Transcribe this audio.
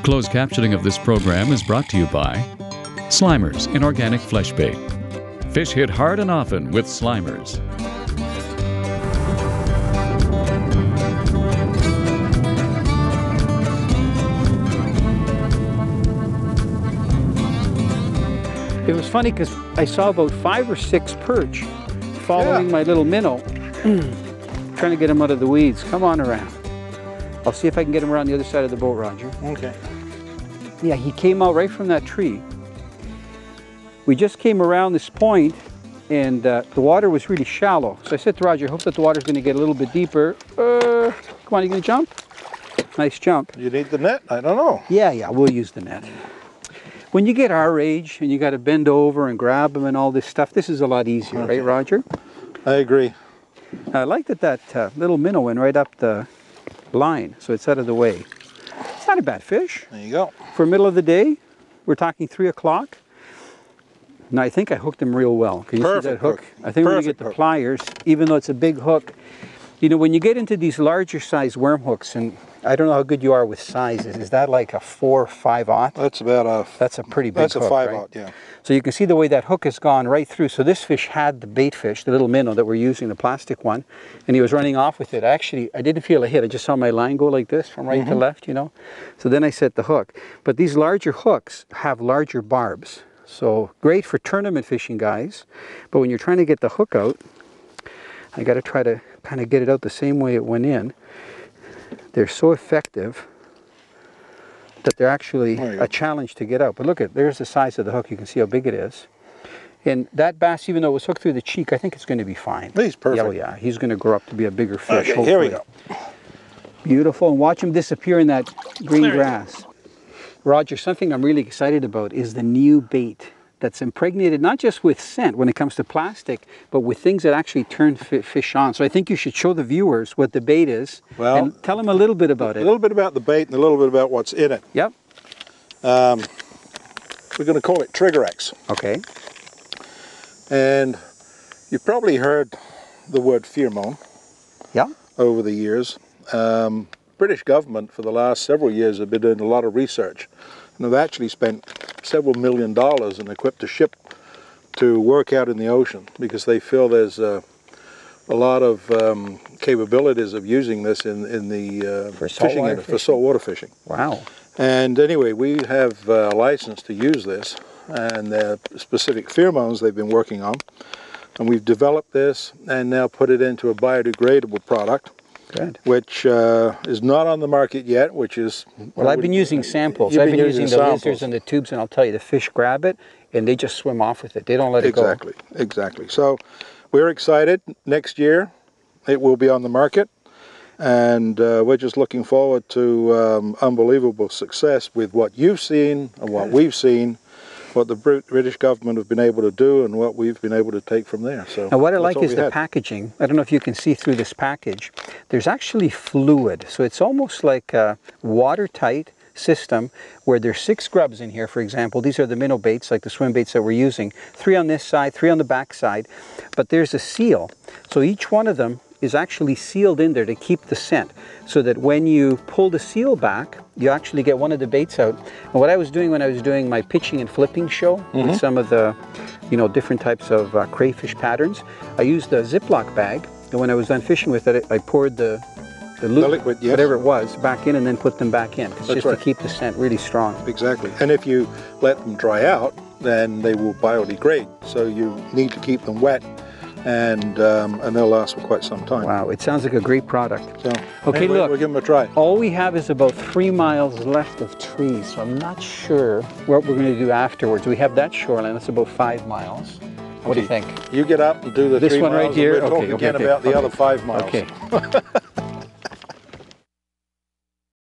Closed captioning of this program is brought to you by Slimers in organic flesh bait. Fish hit hard and often with Slimers. It was funny because I saw about 5 or 6 perch following my little minnow, trying to get him out of the weeds. Come on around. I'll see if I can get him around the other side of the boat, Roger. Okay. Yeah, he came out right from that tree. We just came around this point and the water was really shallow. So I said to Roger, I hope that the water's going to get a little bit deeper. Come on, you going to jump? Nice jump. You need the net? I don't know. Yeah, we'll use the net. When you get our age and you got to bend over and grab them and all this stuff, this is a lot easier, right, Roger? I agree. I like that little minnow went right up the line, so it's out of the way. It's not a bad fish. There you go. For middle of the day, we're talking 3 o'clock. Now I think I hooked him real well. Can you see that hook? I think we're going to get the pliers, even though it's a big hook. You know, when you get into these larger size worm hooks, and I don't know how good you are with sizes, is that like a 4 or 5/0? That's a pretty big hook. That's a 5/0, right? yeah. So you can see the way that hook has gone right through. So this fish had the bait fish, the little minnow that we're using, the plastic one, and he was running off with it. I didn't feel a hit. I just saw my line go like this from right to left, you know. So then I set the hook. But these larger hooks have larger barbs. So great for tournament fishing, guys. But when you're trying to get the hook out, I got to try to kind of get it out the same way it went in. They're so effective that they're actually a challenge to get out. But look there's the size of the hook. You can see how big it is. And that bass, even though it was hooked through the cheek, I think it's going to be fine. He's perfect. Oh yeah, he's going to grow up to be a bigger fish. Okay, here we go. Beautiful, and watch him disappear in that green grass. Roger, something I'm really excited about is the new bait that's impregnated not just with scent when it comes to plastic, but with things that actually turn fish on. So I think you should show the viewers what the bait is, and tell them a little bit about it. A little bit about the bait and a little bit about what's in it. Yep. We're going to call it Trigger X. Okay. And you've probably heard the word pheromone over the years. British government for the last several years have been doing a lot of research, and they've actually spent several $1 million and equipped a ship to work out in the ocean because they feel there's a lot of capabilities of using this in the fishing for saltwater fishing. Wow. And anyway, we have a license to use this, and there are specific pheromones they've been working on, and we've developed this and now put it into a biodegradable product. Good. Which is not on the market yet, which is... Well, I've been using samples. I've been using the lasers and the tubes, and I'll tell you, the fish grab it, and they just swim off with it. They don't let it go. Exactly. So we're excited. Next year, it will be on the market, and we're just looking forward to unbelievable success with what you've seen and what we've seen, what the British government have been able to do and what we've been able to take from there. So now what I like is the packaging. I don't know if you can see through this package. There's actually fluid, so it's almost like a watertight system where there's 6 grubs in here, for example. These are the minnow baits, like the swim baits that we're using. 3 on this side, 3 on the back side, but there's a seal. So each one of them is actually sealed in there to keep the scent, so that when you pull the seal back, you actually get one of the baits out. And what I was doing when I was doing my pitching and flipping show with some of the, different types of crayfish patterns, I used a Ziploc bag, and when I was done fishing with it, I poured the liquid, whatever it was, back in and then put them back in. It's just to keep the scent really strong. Exactly. And if you let them dry out, then they will biodegrade. So you need to keep them wet, and they'll last for quite some time. Wow, it sounds like a great product. So, okay, anyway, look, we'll give them a try. All we have is about 3 miles left of trees, so I'm not sure what we're going to do afterwards. We have that shoreline, that's about 5 miles. What do you think? You get up and do the 3 miles. This one right here? We'll talk again about the other 5 miles. Okay.